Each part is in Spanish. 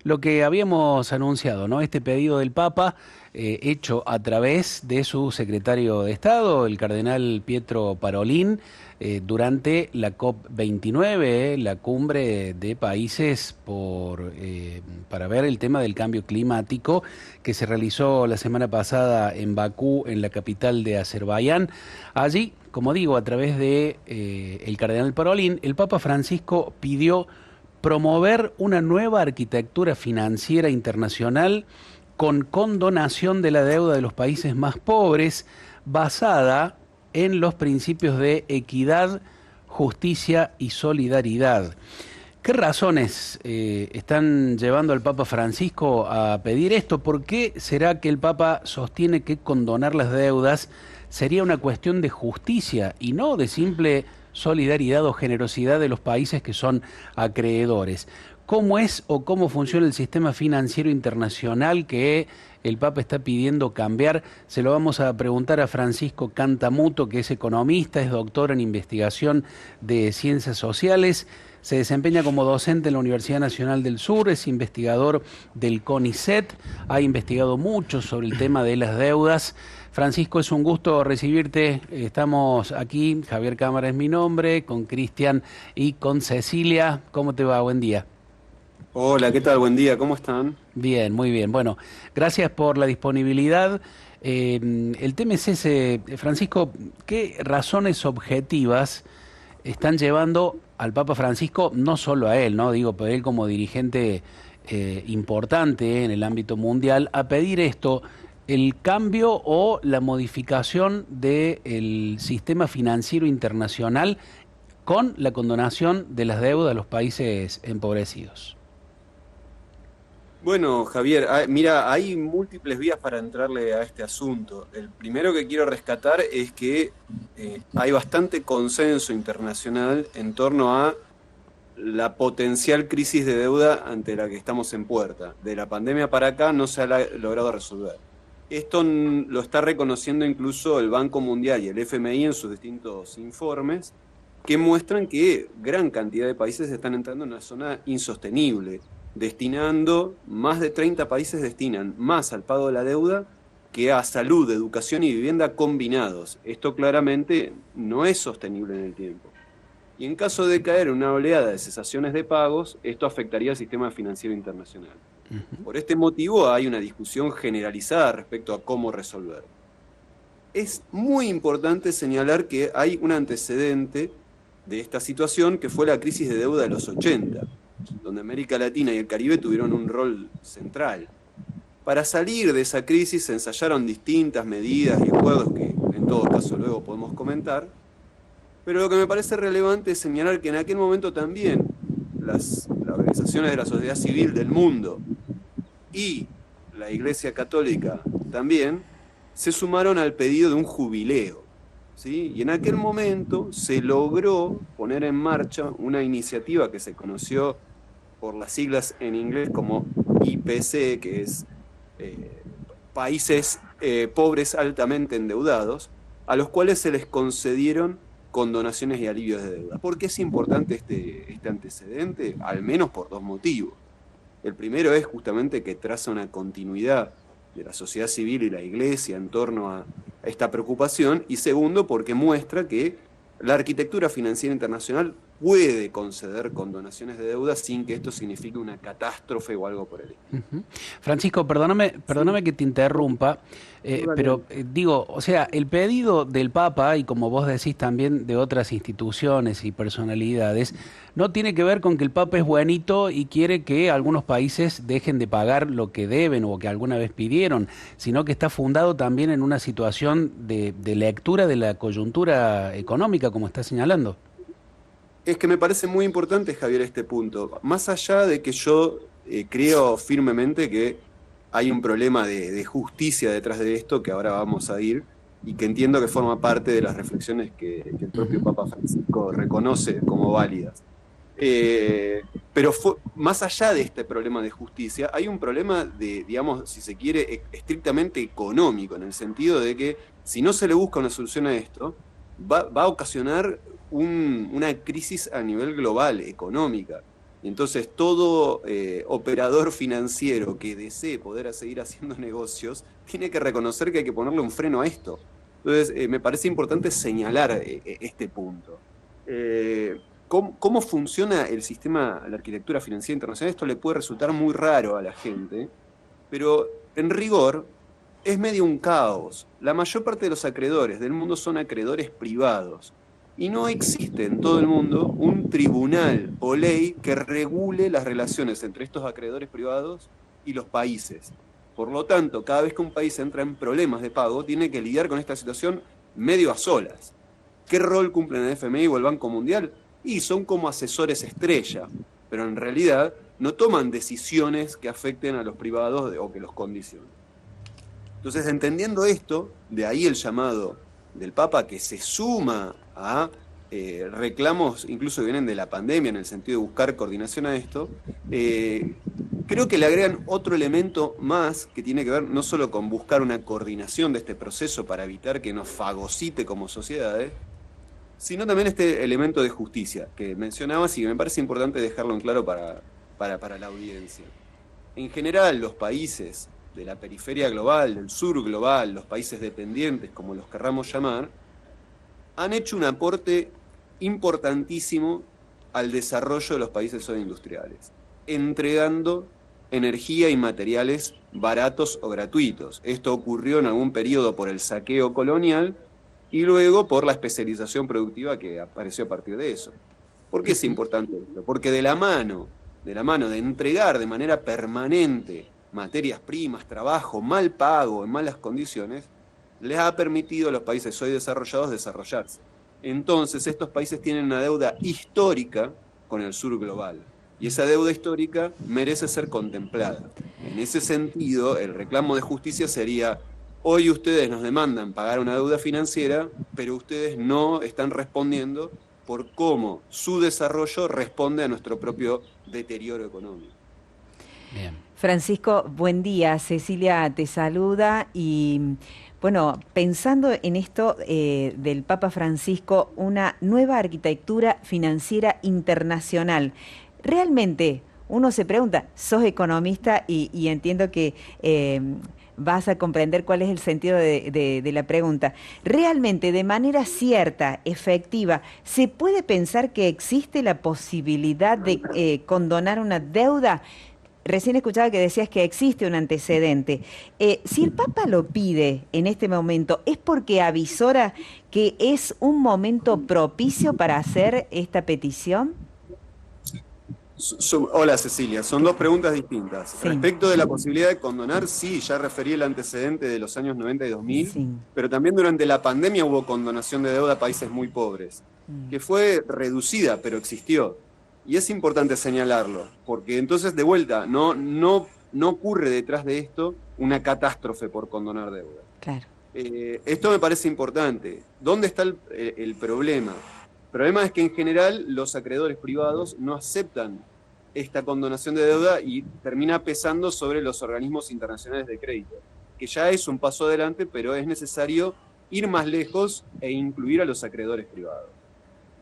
lo que habíamos anunciado, ¿no? Este pedido del Papa, hecho a través de su secretario de Estado, el cardenal Pietro Parolin, durante la COP29, la cumbre de países para ver el tema del cambio climático, que se realizó la semana pasada en Bakú, en la capital de Azerbaiyán. Allí, como digo, a través de el cardenal Parolin, el Papa Francisco pidió promover una nueva arquitectura financiera internacional con condonación de la deuda de los países más pobres, basada en los principios de equidad, justicia y solidaridad. ¿Qué razones están llevando al Papa Francisco a pedir esto? ¿Por qué será que el Papa sostiene que condonar las deudas sería una cuestión de justicia y no de simple solidaridad o generosidad de los países que son acreedores? ¿Cómo es o cómo funciona el sistema financiero internacional que el Papa está pidiendo cambiar? Se lo vamos a preguntar a Francisco Cantamuto, que es economista, es doctor en investigación de ciencias sociales, se desempeña como docente en la Universidad Nacional del Sur, es investigador del CONICET, ha investigado mucho sobre el tema de las deudas. Francisco, es un gusto recibirte. Estamos aquí, Javier Cámara es mi nombre, con Cristian y con Cecilia. ¿Cómo te va? Buen día. Hola, ¿qué tal? Buen día, ¿cómo están? Bien, muy bien. Bueno, gracias por la disponibilidad. El tema es ese, Francisco, ¿qué razones objetivas están llevando al Papa Francisco, no solo a él, ¿no? Digo, pero él como dirigente importante en el ámbito mundial, a pedir esto, el cambio o la modificación del sistema financiero internacional con la condonación de las deudas de los países empobrecidos? Bueno, Javier, mira, hay múltiples vías para entrarle a este asunto. El primero que quiero rescatar es que hay bastante consenso internacional en torno a la potencial crisis de deuda ante la que estamos en puerta. De la pandemia para acá no se ha logrado resolver. Esto lo está reconociendo incluso el Banco Mundial y el FMI en sus distintos informes, que muestran que gran cantidad de países están entrando en una zona insostenible, destinando, más de 30 países destinan más al pago de la deuda que a salud, educación y vivienda combinados. Esto claramente no es sostenible en el tiempo. Y en caso de caer en una oleada de cesaciones de pagos, esto afectaría al sistema financiero internacional. Por este motivo hay una discusión generalizada respecto a cómo resolver. Es muy importante señalar que hay un antecedente de esta situación que fue la crisis de deuda de los 80, donde América Latina y el Caribe tuvieron un rol central. Para salir de esa crisis se ensayaron distintas medidas y acuerdos que en todo caso luego podemos comentar, pero lo que me parece relevante es señalar que en aquel momento también las organizaciones de la sociedad civil del mundo y la Iglesia Católica también se sumaron al pedido de un jubileo, ¿sí? Y en aquel momento se logró poner en marcha una iniciativa que se conoció por las siglas en inglés como IPC, que es países pobres altamente endeudados, a los cuales se les concedieron condonaciones y alivios de deuda. ¿Por qué es importante este antecedente? Al menos por dos motivos. El primero es justamente que traza una continuidad de la sociedad civil y la Iglesia en torno a esta preocupación, y segundo, porque muestra que la arquitectura financiera internacional puede conceder condonaciones de deuda sin que esto signifique una catástrofe o algo por el estilo. Ujú. Francisco, perdóname Sí, que te interrumpa, no, dale, pero dale. digo, o sea, el pedido del Papa, y como vos decís también de otras instituciones y personalidades, no tiene que ver con que el Papa es buenito y quiere que algunos países dejen de pagar lo que deben o que alguna vez pidieron, sino que está fundado también en una situación de lectura de la coyuntura económica, como está señalando. Es que me parece muy importante, Javier, este punto. Más allá de que yo creo firmemente que hay un problema de justicia detrás de esto, que ahora vamos a ir, y que entiendo que forma parte de las reflexiones que el propio Ujú. Papa Francisco reconoce como válidas. Eh, pero más allá de este problema de justicia, hay un problema de, digamos, si se quiere, estrictamente económico, en el sentido de que si no se le busca una solución a esto, va a ocasionar una crisis a nivel global, económica. Y entonces todo operador financiero que desee poder seguir haciendo negocios tiene que reconocer que hay que ponerle un freno a esto. Entonces me parece importante señalar este punto. ¿Cómo funciona el sistema, la arquitectura financiera internacional? Esto le puede resultar muy raro a la gente, pero en rigor es medio un caos. La mayor parte de los acreedores del mundo son acreedores privados. Y no existe en todo el mundo un tribunal o ley que regule las relaciones entre estos acreedores privados y los países. Por lo tanto, cada vez que un país entra en problemas de pago, tiene que lidiar con esta situación medio a solas. ¿Qué rol cumplen el FMI o el Banco Mundial? Y son como asesores estrella, pero en realidad no toman decisiones que afecten a los privados o que los condicionen. Entonces, entendiendo esto, de ahí el llamado del Papa que se suma a reclamos, incluso que vienen de la pandemia, en el sentido de buscar coordinación a esto, creo que le agregan otro elemento más que tiene que ver no solo con buscar una coordinación de este proceso para evitar que nos fagocite como sociedades, sino también este elemento de justicia que mencionabas y que me parece importante dejarlo en claro para la audiencia. En general, los países de la periferia global, del sur global, los países dependientes, como los querramos llamar, han hecho un aporte importantísimo al desarrollo de los países industriales, entregando energía y materiales baratos o gratuitos. Esto ocurrió en algún periodo por el saqueo colonial y luego por la especialización productiva que apareció a partir de eso. ¿Por qué es importante esto? Porque de la mano de entregar de manera permanente materias primas, trabajo mal pago, en malas condiciones, les ha permitido a los países hoy desarrollados desarrollarse. Entonces, estos países tienen una deuda histórica con el sur global. Y esa deuda histórica merece ser contemplada. En ese sentido, el reclamo de justicia sería: hoy ustedes nos demandan pagar una deuda financiera, pero ustedes no están respondiendo por cómo su desarrollo responde a nuestro propio deterioro económico. Bien. Francisco, buen día. Cecilia te saluda y bueno, pensando en esto del Papa Francisco, una nueva arquitectura financiera internacional. Realmente uno se pregunta, sos economista y entiendo que vas a comprender cuál es el sentido de la pregunta. Realmente, de manera cierta, efectiva, ¿se puede pensar que existe la posibilidad de condonar una deuda? Recién escuchaba que decías que existe un antecedente. Si el Papa lo pide en este momento, ¿es porque avisora que es un momento propicio para hacer esta petición? Hola Cecilia, son dos preguntas distintas. Sí. Respecto de la posibilidad de condonar, sí, ya referí el antecedente de los años 90 y 2000, Sí. pero también durante la pandemia hubo condonación de deuda a países muy pobres, que fue reducida, pero existió. Y es importante señalarlo, porque entonces, de vuelta, no ocurre detrás de esto una catástrofe por condonar deuda. Claro. Esto me parece importante. ¿Dónde está el problema? El problema es que en general los acreedores privados no aceptan esta condonación de deuda y termina pesando sobre los organismos internacionales de crédito, que ya es un paso adelante, pero es necesario ir más lejos e incluir a los acreedores privados.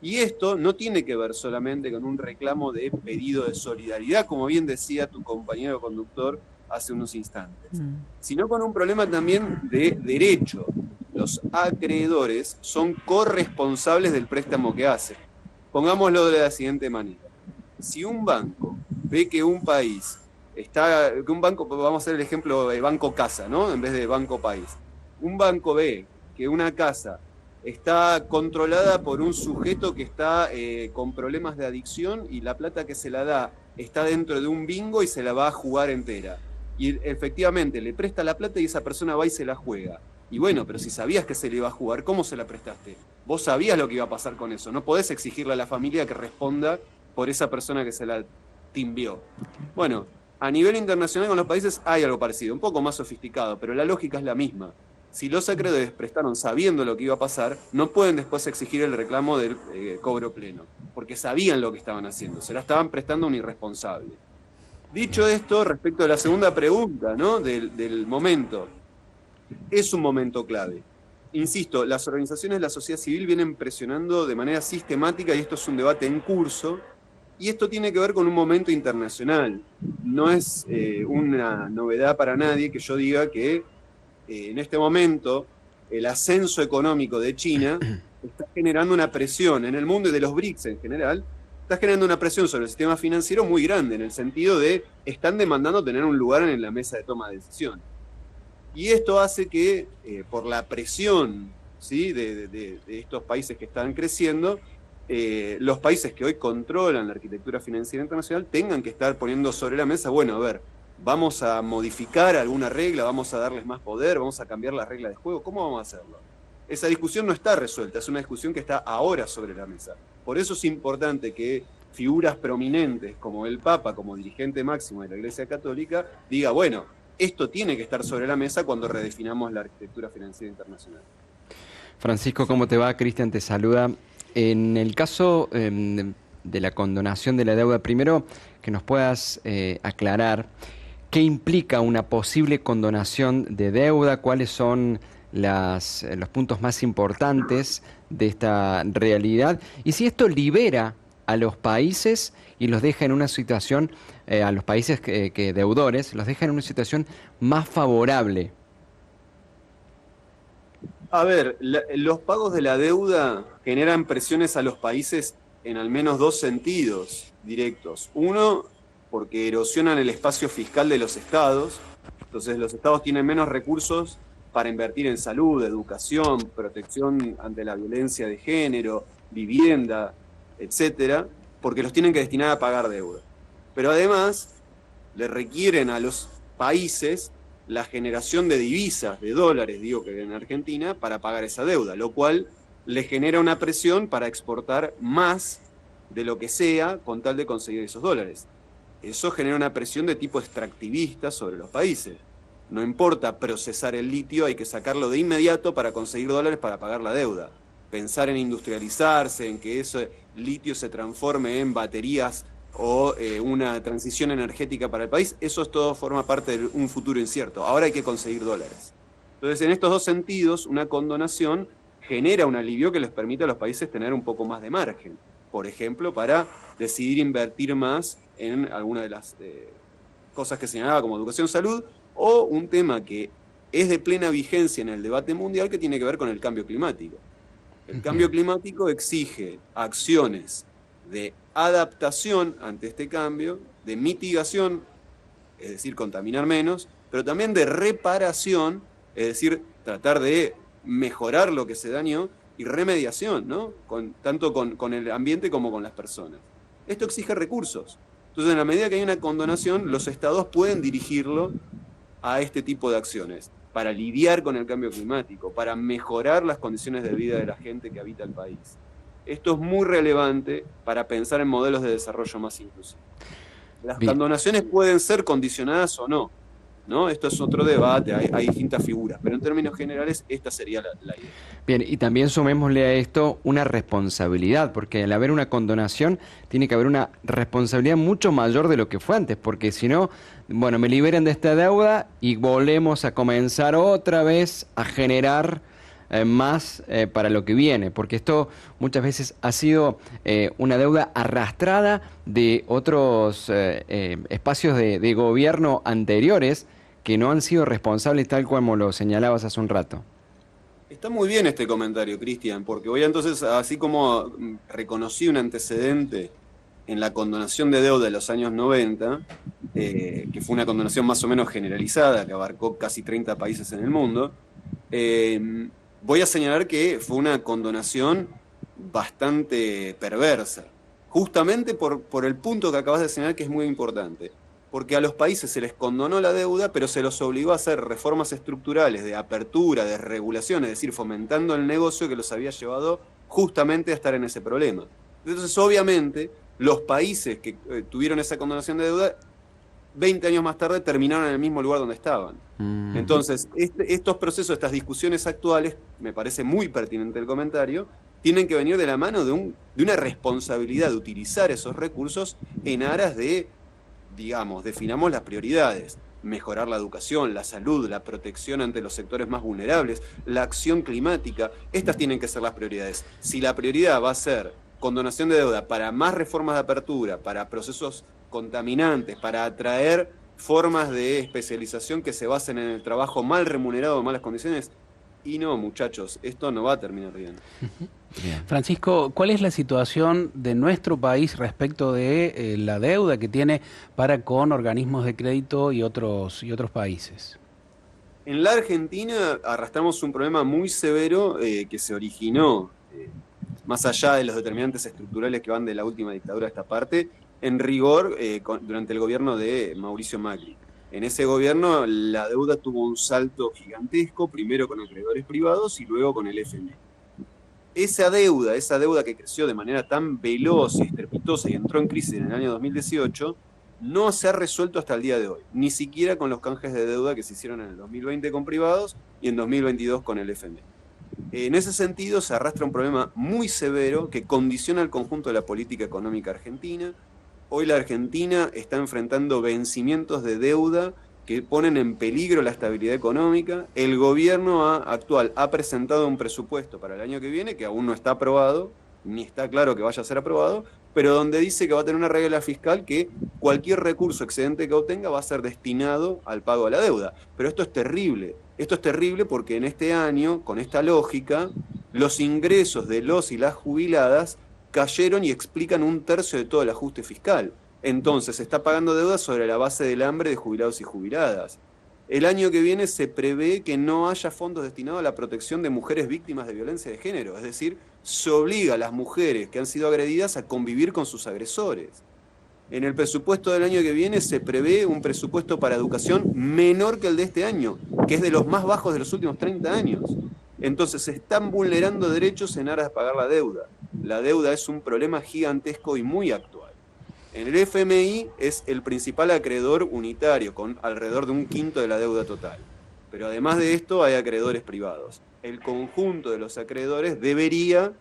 Y esto no tiene que ver solamente con un reclamo de pedido de solidaridad, como bien decía tu compañero conductor hace unos instantes, sino con un problema también de derecho. Los acreedores son corresponsables del préstamo que hacen. Pongámoslo de la siguiente manera. Si un banco ve que un país vamos a hacer el ejemplo de Banco Casa, ¿no? En vez de Banco País. Un banco ve que una casa está controlada por un sujeto que está con problemas de adicción y la plata que se la da está dentro de un bingo y se la va a jugar entera. Y efectivamente le presta la plata y esa persona va y se la juega. Y bueno, pero si sabías que se le iba a jugar, ¿cómo se la prestaste? Vos sabías lo que iba a pasar con eso. No podés exigirle a la familia que responda por esa persona que se la timbió. Bueno, a nivel internacional con los países hay algo parecido, un poco más sofisticado, pero la lógica es la misma. Si los acreedores prestaron sabiendo lo que iba a pasar, no pueden después exigir el reclamo del cobro pleno, porque sabían lo que estaban haciendo, se la estaban prestando a un irresponsable. Dicho esto, respecto a la segunda pregunta, ¿no? del momento, es un momento clave. Insisto, las organizaciones de la sociedad civil vienen presionando de manera sistemática, y esto es un debate en curso, Y esto tiene que ver con un momento internacional. No es una novedad para nadie que yo diga que en este momento el ascenso económico de China está generando una presión en el mundo y de los BRICS en general, está generando una presión sobre el sistema financiero muy grande, en el sentido de están demandando tener un lugar en la mesa de toma de decisiones. Y esto hace que, por la presión, ¿sí?, de estos países que están creciendo, los países que hoy controlan la arquitectura financiera internacional tengan que estar poniendo sobre la mesa, bueno, a ver, vamos a modificar alguna regla, vamos a darles más poder, vamos a cambiar las reglas de juego, ¿cómo vamos a hacerlo? Esa discusión no está resuelta, es una discusión que está ahora sobre la mesa. Por eso es importante que figuras prominentes como el Papa, como dirigente máximo de la Iglesia Católica, diga, bueno, esto tiene que estar sobre la mesa cuando redefinamos la arquitectura financiera internacional. Francisco, ¿cómo te va? Cristian te saluda. En el caso de la condonación de la deuda, primero que nos puedas aclarar qué implica una posible condonación de deuda, cuáles son los puntos más importantes de esta realidad y si esto libera a los países y los deja en una situación, a los países que deudores, los deja en una situación más favorable. A ver, los pagos de la deuda generan presiones a los países en al menos dos sentidos directos. Uno, porque erosionan el espacio fiscal de los estados. Entonces los estados tienen menos recursos para invertir en salud, educación, protección ante la violencia de género, vivienda, etcétera, porque los tienen que destinar a pagar deuda. Pero además le requieren a los países la generación de divisas, de dólares, digo que en Argentina, para pagar esa deuda, lo cual le genera una presión para exportar más de lo que sea con tal de conseguir esos dólares. Eso genera una presión de tipo extractivista sobre los países. No importa procesar el litio, hay que sacarlo de inmediato para conseguir dólares para pagar la deuda. Pensar en industrializarse, en que ese litio se transforme en baterías o una transición energética para el país, eso es todo forma parte de un futuro incierto. Ahora hay que conseguir dólares. Entonces, en estos dos sentidos, una condonación genera un alivio que les permite a los países tener un poco más de margen. Por ejemplo, para decidir invertir más en alguna de las cosas que señalaba como educación, salud, o un tema que es de plena vigencia en el debate mundial que tiene que ver con el cambio climático. El cambio climático exige acciones de adaptación ante este cambio, de mitigación, es decir, contaminar menos, pero también de reparación, es decir, tratar de mejorar lo que se dañó, y remediación, ¿no? Tanto con el ambiente como con las personas. Esto exige recursos. Entonces, en la medida que hay una condonación, los estados pueden dirigirlo a este tipo de acciones, para lidiar con el cambio climático, para mejorar las condiciones de vida de la gente que habita el país. Esto es muy relevante para pensar en modelos de desarrollo más inclusivos. Las condonaciones pueden ser condicionadas o no, ¿no? Esto es otro debate, hay distintas figuras, pero en términos generales esta sería la idea. Bien, y también sumémosle a esto una responsabilidad, porque al haber una condonación tiene que haber una responsabilidad mucho mayor de lo que fue antes, porque si no, bueno, me liberan de esta deuda y volvemos a comenzar otra vez a generar más para lo que viene, porque esto muchas veces ha sido una deuda arrastrada de otros espacios de gobierno anteriores que no han sido responsables tal como lo señalabas hace un rato. Está muy bien este comentario, Cristian, porque voy entonces, así como reconocí un antecedente en la condonación de deuda de los años 90, que fue una condonación más o menos generalizada, que abarcó casi 30 países en el mundo, voy a señalar que fue una condonación bastante perversa, justamente por el punto que acabas de señalar, que es muy importante. Porque a los países se les condonó la deuda, pero se los obligó a hacer reformas estructurales de apertura, de regulación, es decir, fomentando el negocio que los había llevado justamente a estar en ese problema. Entonces, obviamente, los países que tuvieron esa condonación de deuda, 20 años más tarde terminaron en el mismo lugar donde estaban. Entonces, estos procesos, estas discusiones actuales, me parece muy pertinente el comentario, tienen que venir de la mano de una responsabilidad de utilizar esos recursos en aras de, digamos, definamos las prioridades: mejorar la educación, la salud, la protección ante los sectores más vulnerables, la acción climática. Estas tienen que ser las prioridades. Si la prioridad va a ser condonación de deuda para más reformas de apertura, para procesos contaminantes, para atraer formas de especialización que se basen en el trabajo mal remunerado, en malas condiciones. Y no, muchachos, esto no va a terminar bien. Bien. Francisco, ¿cuál es la situación de nuestro país respecto de la deuda que tiene para con organismos de crédito y otros países? En la Argentina arrastramos un problema muy severo que se originó, más allá de los determinantes estructurales que van de la última dictadura a esta parte, en rigor durante el gobierno de Mauricio Macri. En ese gobierno la deuda tuvo un salto gigantesco, primero con acreedores privados y luego con el FMI. Esa deuda que creció de manera tan veloz y estrepitosa y entró en crisis en el año 2018, no se ha resuelto hasta el día de hoy, ni siquiera con los canjes de deuda que se hicieron en el 2020 con privados y en 2022 con el FMI. En ese sentido se arrastra un problema muy severo que condiciona el conjunto de la política económica argentina. Hoy la Argentina está enfrentando vencimientos de deuda que ponen en peligro la estabilidad económica. El gobierno actual ha presentado un presupuesto para el año que viene que aún no está aprobado, ni está claro que vaya a ser aprobado, pero donde dice que va a tener una regla fiscal que cualquier recurso excedente que obtenga va a ser destinado al pago de la deuda. Pero esto es terrible. Esto es terrible porque en este año, con esta lógica, los ingresos de los y las jubiladas cayeron y explican 1/3 de todo el ajuste fiscal. Entonces se está pagando deuda sobre la base del hambre de jubilados y jubiladas. El año que viene se prevé que no haya fondos destinados a la protección de mujeres víctimas de violencia de género. Es decir, se obliga a las mujeres que han sido agredidas a convivir con sus agresores. En el presupuesto del año que viene se prevé un presupuesto para educación menor que el de este año, que es de los más bajos de los últimos 30 años. Entonces se están vulnerando derechos en aras de pagar la deuda. La deuda es un problema gigantesco y muy actual. En el FMI es el principal acreedor unitario, con alrededor de 1/5 de la deuda total. Pero además de esto hay acreedores privados. El conjunto de los acreedores debería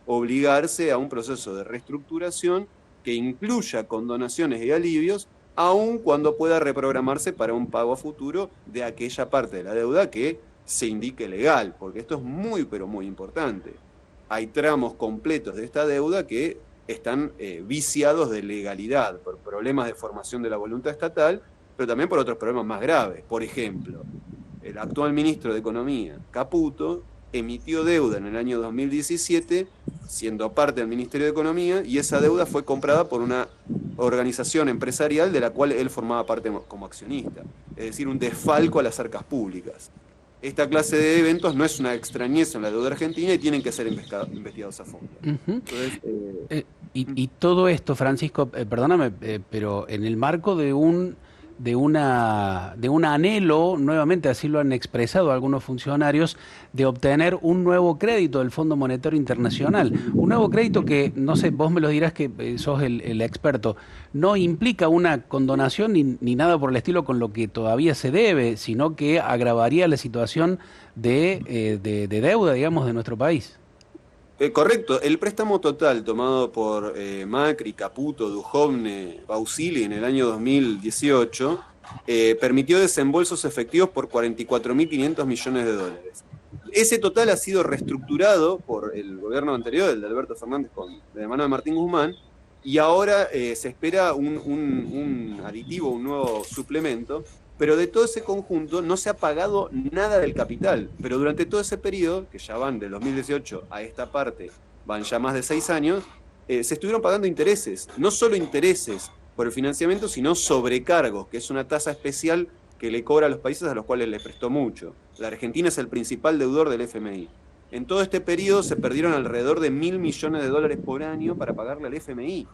obligarse a un proceso de reestructuración que incluya condonaciones y alivios, aun cuando pueda reprogramarse para un pago a futuro de aquella parte de la deuda que se indique legal, porque esto es muy, pero muy importante. Hay tramos completos de esta deuda que están viciados de legalidad, por problemas de formación de la voluntad estatal, pero también por otros problemas más graves. Por ejemplo, el actual ministro de Economía, Caputo, emitió deuda en el año 2017, siendo parte del Ministerio de Economía, y esa deuda fue comprada por una organización empresarial de la cual él formaba parte como accionista, es decir, un desfalco a las arcas públicas. Esta clase de eventos no es una extrañeza en la deuda argentina y tienen que ser investigados a fondo. Entonces, y todo esto, Francisco, perdóname, pero en el marco de un anhelo, nuevamente así lo han expresado algunos funcionarios, de obtener un nuevo crédito del Fondo Monetario Internacional. Un nuevo crédito que, no sé, vos me lo dirás que sos el experto, no implica una condonación ni nada por el estilo con lo que todavía se debe, sino que agravaría la situación de deuda, digamos, de nuestro país. Correcto, el préstamo total tomado por Macri, Caputo, Duhovne, Bausili en el año 2018 permitió desembolsos efectivos por 44.500 millones de dólares. Ese total ha sido reestructurado por el gobierno anterior, el de Alberto Fernández, de la mano de Martín Guzmán, y ahora se espera un aditivo, un nuevo suplemento, pero de todo ese conjunto no se ha pagado nada del capital. Pero durante todo ese periodo, que ya van del 2018 a esta parte, van ya más de 6 años, se estuvieron pagando intereses. No solo intereses por el financiamiento, sino sobrecargos, que es una tasa especial que le cobra a los países a los cuales le prestó mucho. La Argentina es el principal deudor del FMI. En todo este periodo se perdieron alrededor de 1.000 millones de dólares por año para pagarle al FMI.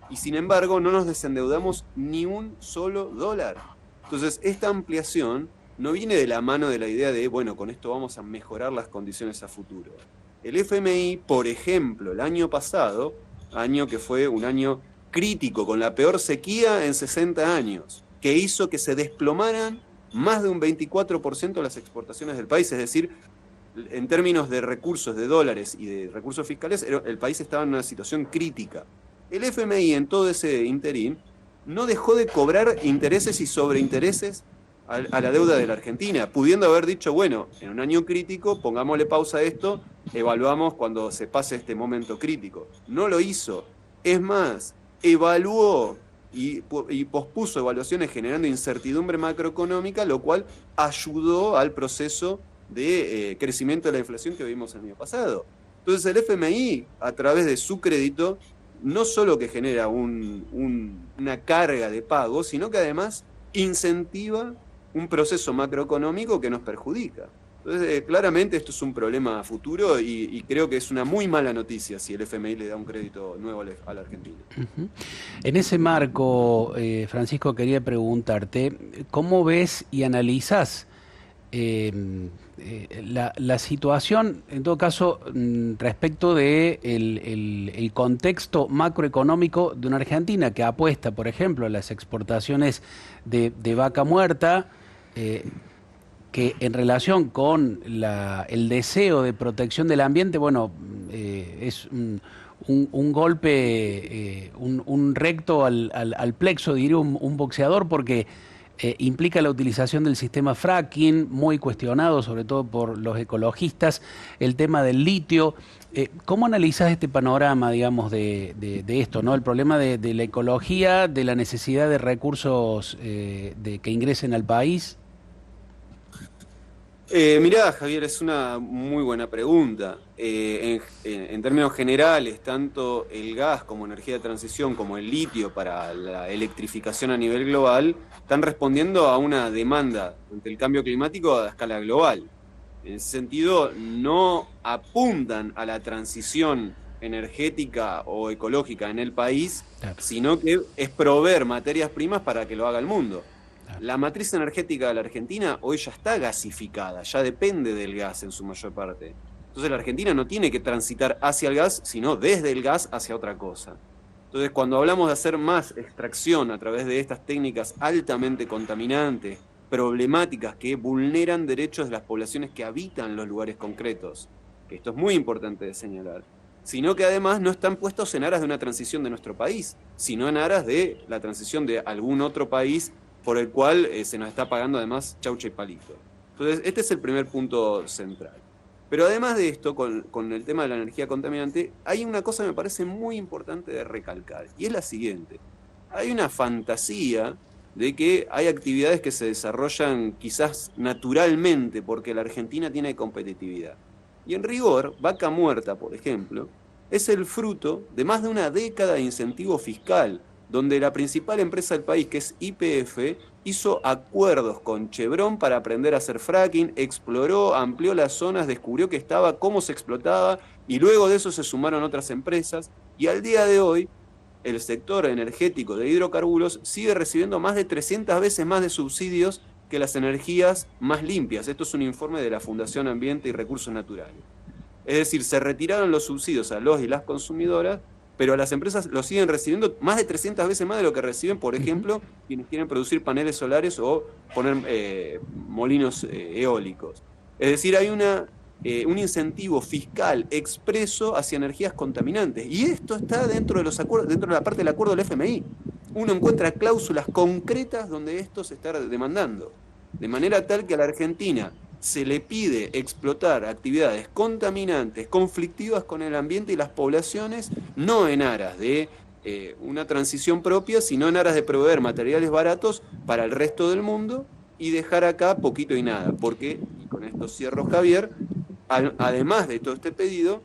Y sin embargo, no nos desendeudamos ni un solo dólar. Entonces, esta ampliación no viene de la mano de la idea de, bueno, con esto vamos a mejorar las condiciones a futuro. El FMI, por ejemplo, el año pasado, año que fue un año crítico, con la peor sequía en 60 años, que hizo que se desplomaran más de un 24% las exportaciones del país, es decir, en términos de recursos, de dólares y de recursos fiscales, el país estaba en una situación crítica. El FMI en todo ese interín no dejó de cobrar intereses y sobreintereses a la deuda de la Argentina, pudiendo haber dicho, bueno, en un año crítico, pongámosle pausa a esto, evaluamos cuando se pase este momento crítico. No lo hizo. Es más, evaluó y pospuso evaluaciones generando incertidumbre macroeconómica, lo cual ayudó al proceso de crecimiento de la inflación que vimos el año pasado. Entonces el FMI, a través de su crédito, no solo que genera una carga de pago, sino que además incentiva un proceso macroeconómico que nos perjudica. Entonces, claramente esto es un problema a futuro y creo que es una muy mala noticia si el FMI le da un crédito nuevo a la Argentina. Uh-huh. En ese marco, Francisco, quería preguntarte, ¿cómo ves y analizás la situación, en todo caso, respecto de el contexto macroeconómico de una Argentina que apuesta, por ejemplo, a las exportaciones de vaca muerta, que en relación con el deseo de protección del ambiente, bueno, es un golpe, un recto al plexo, diría un boxeador, porque implica la utilización del sistema fracking, muy cuestionado, sobre todo por los ecologistas, el tema del litio. ¿Cómo analizás este panorama, digamos, de esto, ¿no? El problema de la ecología, de la necesidad de recursos que ingresen al país. Mirá, Javier, es una muy buena pregunta. En términos generales, tanto el gas como energía de transición, como el litio para la electrificación a nivel global, están respondiendo a una demanda ante el cambio climático a escala global. En ese sentido, no apuntan a la transición energética o ecológica en el país, claro, sino que es proveer materias primas para que lo haga el mundo. La matriz energética de la Argentina hoy ya está gasificada, ya depende del gas en su mayor parte. Entonces la Argentina no tiene que transitar hacia el gas, sino desde el gas hacia otra cosa. Entonces cuando hablamos de hacer más extracción a través de estas técnicas altamente contaminantes, problemáticas que vulneran derechos de las poblaciones que habitan los lugares concretos, que esto es muy importante de señalar, sino que además no están puestos en aras de una transición de nuestro país, sino en aras de la transición de algún otro país por el cual se nos está pagando además chaucha y palito. Entonces, este es el primer punto central. Pero además de esto, con el tema de la energía contaminante, hay una cosa que me parece muy importante de recalcar, y es la siguiente. Hay una fantasía de que hay actividades que se desarrollan quizás naturalmente porque la Argentina tiene competitividad. Y en rigor, Vaca Muerta, por ejemplo, es el fruto de más de una década de incentivo fiscal, donde la principal empresa del país, que es YPF, hizo acuerdos con Chevron para aprender a hacer fracking, exploró, amplió las zonas, descubrió que estaba, cómo se explotaba, y luego de eso se sumaron otras empresas, y al día de hoy, el sector energético de hidrocarburos sigue recibiendo más de 300 veces más de subsidios que las energías más limpias. Esto es un informe de la Fundación Ambiente y Recursos Naturales. Es decir, se retiraron los subsidios a los y las consumidoras, pero las empresas lo siguen recibiendo más de 300 veces más de lo que reciben, por ejemplo, quienes quieren producir paneles solares o poner molinos eólicos. Es decir, hay un incentivo fiscal expreso hacia energías contaminantes. Y esto está dentro de los acuerdos, dentro de la parte del acuerdo del FMI. Uno encuentra cláusulas concretas donde esto se está demandando. De manera tal que a la Argentina se le pide explotar actividades contaminantes, conflictivas con el ambiente y las poblaciones, no en aras de una transición propia, sino en aras de proveer materiales baratos para el resto del mundo y dejar acá poquito y nada. Porque, y con esto cierro, Javier, además de todo este pedido,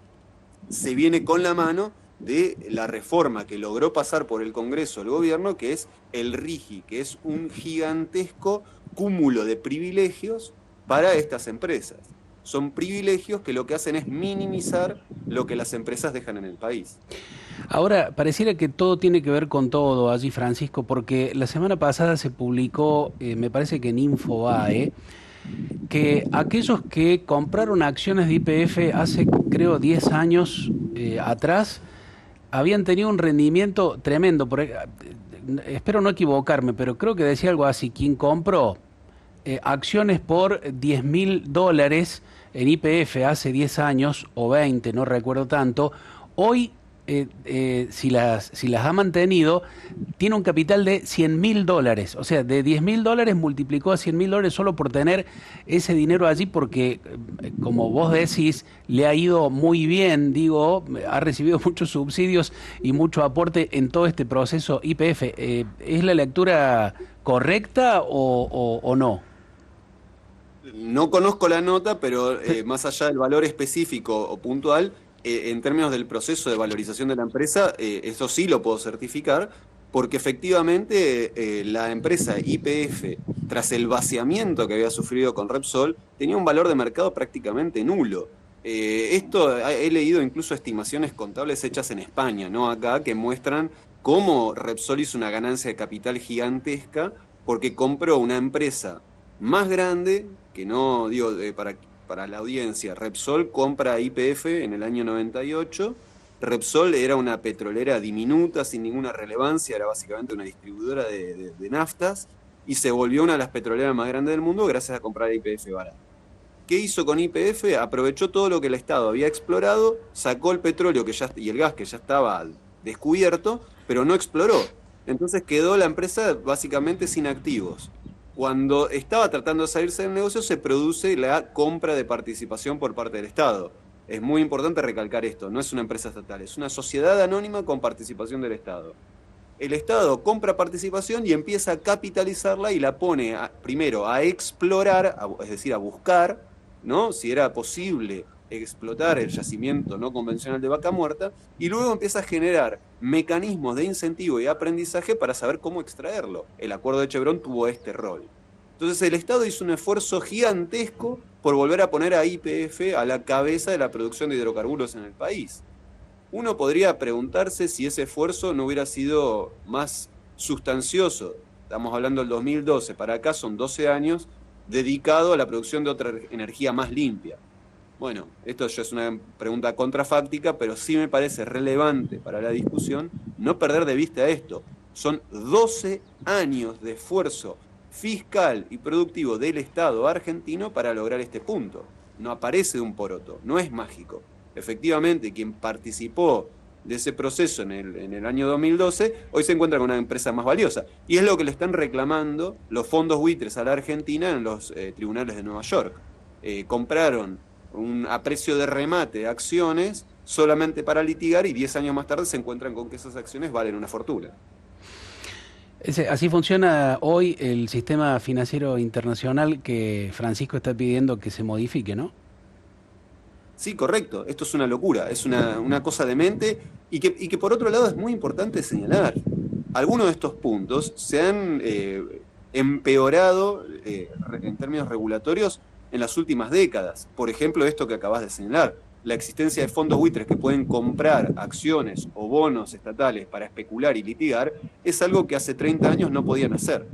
se viene con la mano de la reforma que logró pasar por el Congreso el gobierno, que es el RIGI, que es un gigantesco cúmulo de privilegios para estas empresas. Son privilegios que lo que hacen es minimizar lo que las empresas dejan en el país. Ahora, pareciera que todo tiene que ver con todo allí, Francisco, porque la semana pasada se publicó, me parece que en Infobae, que aquellos que compraron acciones de YPF hace, creo, 10 años atrás, habían tenido un rendimiento tremendo. Espero no equivocarme, pero creo que decía algo así: quien compró acciones por $10.000 en YPF hace 10 años, o 20, no recuerdo tanto, hoy si las ha mantenido, tiene un capital de $100.000. O sea, de $10.000 multiplicó a $100.000 solo por tener ese dinero allí, porque, como vos decís, le ha ido muy bien, digo, ha recibido muchos subsidios y mucho aporte en todo este proceso YPF. ¿Es la lectura correcta o no? No conozco la nota, pero más allá del valor específico o puntual, en términos del proceso de valorización de la empresa, eso sí lo puedo certificar, porque efectivamente la empresa YPF, tras el vaciamiento que había sufrido con Repsol, tenía un valor de mercado prácticamente nulo. He leído incluso estimaciones contables hechas en España, no acá, que muestran cómo Repsol hizo una ganancia de capital gigantesca porque compró una empresa más grande, que no, digo, para la audiencia, Repsol compra YPF en el año 98. Repsol era una petrolera diminuta, sin ninguna relevancia, era básicamente una distribuidora de naftas, y se volvió una de las petroleras más grandes del mundo gracias a comprar YPF barato. ¿Qué hizo con YPF? Aprovechó todo lo que el Estado había explorado, sacó el petróleo y el gas que ya estaba descubierto, pero no exploró. Entonces quedó la empresa básicamente sin activos. Cuando estaba tratando de salirse del negocio, se produce la compra de participación por parte del Estado. Es muy importante recalcar esto, no es una empresa estatal, es una sociedad anónima con participación del Estado. El Estado compra participación y empieza a capitalizarla y la pone primero a explorar, es decir, a buscar, ¿no?, si era posible explotar el yacimiento no convencional de Vaca Muerta, y luego empieza a generar mecanismos de incentivo y aprendizaje para saber cómo extraerlo. El acuerdo de Chevron tuvo este rol. Entonces el Estado hizo un esfuerzo gigantesco por volver a poner a YPF a la cabeza de la producción de hidrocarburos en el país. Uno podría preguntarse si ese esfuerzo no hubiera sido más sustancioso. Estamos hablando del 2012, para acá son 12 años dedicado a la producción de otra energía más limpia. Bueno, esto ya es una pregunta contrafáctica, pero sí me parece relevante para la discusión no perder de vista esto. Son 12 años de esfuerzo fiscal y productivo del Estado argentino para lograr este punto. No aparece de un poroto, no es mágico. Efectivamente, quien participó de ese proceso en el año 2012, hoy se encuentra con una empresa más valiosa. Y es lo que le están reclamando los fondos buitres a la Argentina en los tribunales de Nueva York. Compraron a precio de remate acciones solamente para litigar, y 10 años más tarde se encuentran con que esas acciones valen una fortuna. Así funciona hoy el sistema financiero internacional que Francisco está pidiendo que se modifique, ¿no? Sí, correcto. Esto es una locura, es una cosa demente, y que por otro lado es muy importante señalar. Algunos de estos puntos se han empeorado en términos regulatorios en las últimas décadas. Por ejemplo, esto que acabas de señalar, la existencia de fondos buitres que pueden comprar acciones o bonos estatales para especular y litigar, es algo que hace 30 años no podían hacer.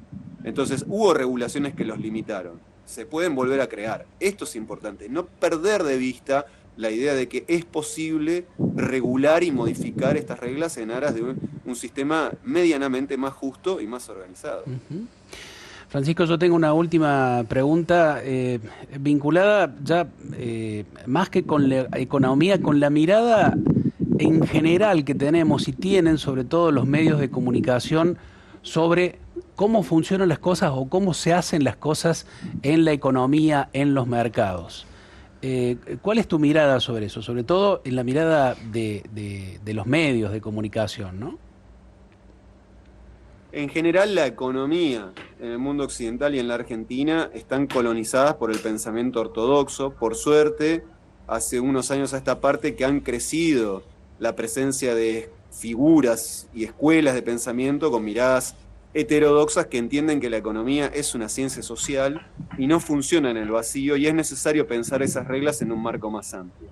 Entonces hubo regulaciones que los limitaron. Se pueden volver a crear. Esto es importante, no perder de vista la idea de que es posible regular y modificar estas reglas en aras de un sistema medianamente más justo y más organizado. Uh-huh. Francisco, yo tengo una última pregunta vinculada ya más que con la economía, con la mirada en general que tenemos y tienen sobre todo los medios de comunicación sobre cómo funcionan las cosas o cómo se hacen las cosas en la economía, en los mercados. ¿Cuál es tu mirada sobre eso? Sobre todo en la mirada de los medios de comunicación, ¿no? En general, la economía en el mundo occidental y en la Argentina están colonizadas por el pensamiento ortodoxo. Por suerte, hace unos años a esta parte que han crecido la presencia de figuras y escuelas de pensamiento con miradas heterodoxas que entienden que la economía es una ciencia social y no funciona en el vacío, y es necesario pensar esas reglas en un marco más amplio.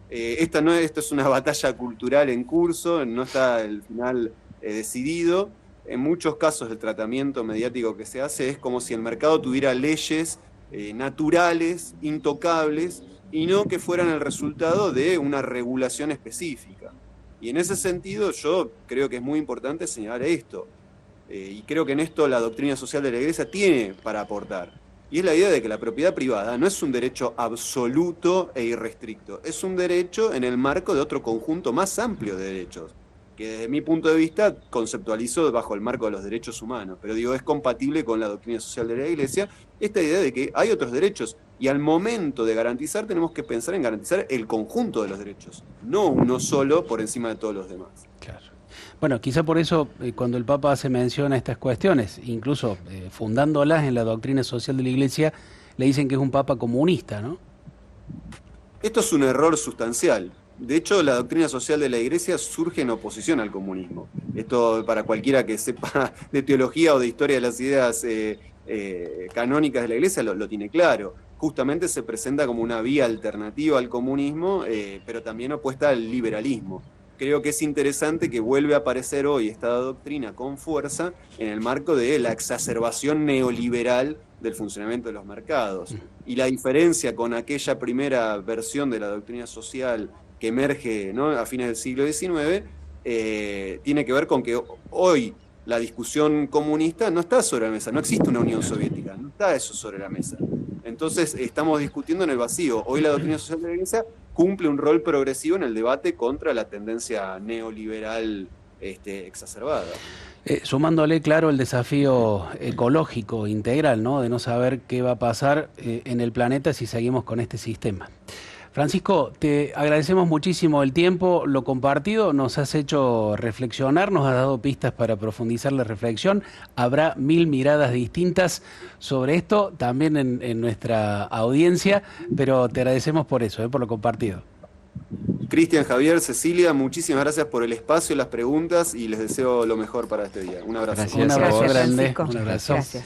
Esto es una batalla cultural en curso, no está el final decidido. En muchos casos el tratamiento mediático que se hace es como si el mercado tuviera leyes naturales, intocables, y no que fueran el resultado de una regulación específica. Y en ese sentido yo creo que es muy importante señalar esto, y creo que en esto la doctrina social de la Iglesia tiene para aportar. y es la idea de que la propiedad privada no es un derecho absoluto e irrestricto, es un derecho en el marco de otro conjunto más amplio de derechos, que desde mi punto de vista conceptualizo bajo el marco de los derechos humanos, pero digo, es compatible con la doctrina social de la Iglesia, esta idea de que hay otros derechos, y al momento de garantizar tenemos que pensar en garantizar el conjunto de los derechos, no uno solo por encima de todos los demás. Claro. Bueno, quizá por eso cuando el Papa hace mención a estas cuestiones, incluso fundándolas en la doctrina social de la Iglesia, le dicen que es un Papa comunista, ¿no? Esto es un error sustancial. De hecho, la doctrina social de la Iglesia surge en oposición al comunismo. Esto, para cualquiera que sepa de teología o de historia de las ideas canónicas de la Iglesia, lo tiene claro. Justamente se presenta como una vía alternativa al comunismo, pero también opuesta al liberalismo. Creo que es interesante que vuelve a aparecer hoy esta doctrina con fuerza en el marco de la exacerbación neoliberal del funcionamiento de los mercados. Y la diferencia con aquella primera versión de la doctrina social que emerge, ¿no?, a fines del siglo XIX, tiene que ver con que hoy la discusión comunista no está sobre la mesa, no existe una Unión Soviética, no está eso sobre la mesa. Entonces estamos discutiendo en el vacío. Hoy la doctrina social de la Iglesia cumple un rol progresivo en el debate contra la tendencia neoliberal exacerbada. Sumándole, claro, el desafío ecológico integral, ¿no?, de no saber qué va a pasar en el planeta si seguimos con este sistema. Francisco, te agradecemos muchísimo el tiempo, lo compartido, nos has hecho reflexionar, nos has dado pistas para profundizar la reflexión. Habrá 1000 miradas distintas sobre esto, también en nuestra audiencia, pero te agradecemos por eso, por lo compartido. Cristian, Javier, Cecilia, muchísimas gracias por el espacio, las preguntas y les deseo lo mejor para este día. Un abrazo. Gracias. Un abrazo Gracias, grande. Francisco. Un abrazo. Gracias.